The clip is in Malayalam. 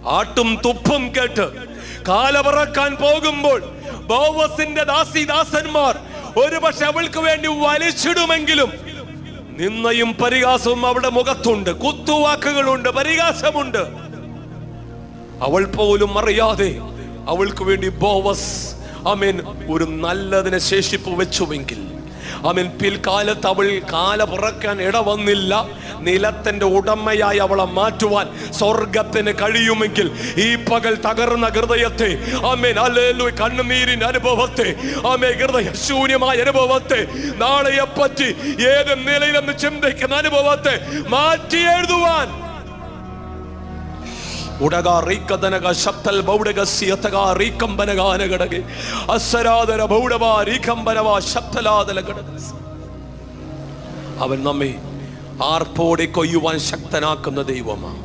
ആട്ടും തുപ്പും കേട്ട് കാലപറക്കാൻ പോകുമ്പോൾ ബോവസിന്റെ ദാസന്മാർ ഒരുപക്ഷെ അവൾക്ക് വേണ്ടി വലിച്ചിടുമെങ്കിലും നിന്നയും പരിഹാസവും അവളുടെ മുഖത്തുണ്ട്, കുത്തുവാക്കുകളുണ്ട്, പരിഹാസമുണ്ട്. അവൾ പോലും അറിയാതെ അവൾക്ക് വേണ്ടി ബോവസ് ഒരു നല്ലതിനെ ശേഷിപ്പ് വെച്ചുവെങ്കിൽ പിൽക്കാലത്ത് അവൾ കാല പുറക്കാൻ ഇടവന്നില്ല. നിലത്തിന്റെ ഉടമയായി അവളെ മാറ്റുവാൻ സ്വർഗത്തിന് കഴിയുമെങ്കിൽ ഈ പകൽ തകർന്ന ഹൃദയത്തെ കണ്ണുനീരിന്റെ അനുഭവത്തെ ഹൃദയ ശൂന്യമായ അനുഭവത്തെ, നാളെയെ പറ്റി ഏത് നിലയിലെന്ന് ചിന്തിക്കുന്ന അനുഭവത്തെ മാറ്റി എഴുതുവാൻ അവൻ നമ്മെ ആർപ്പോടെ കൊയ്യുവാൻ ശക്തനാക്കുന്ന ദൈവമാണ്.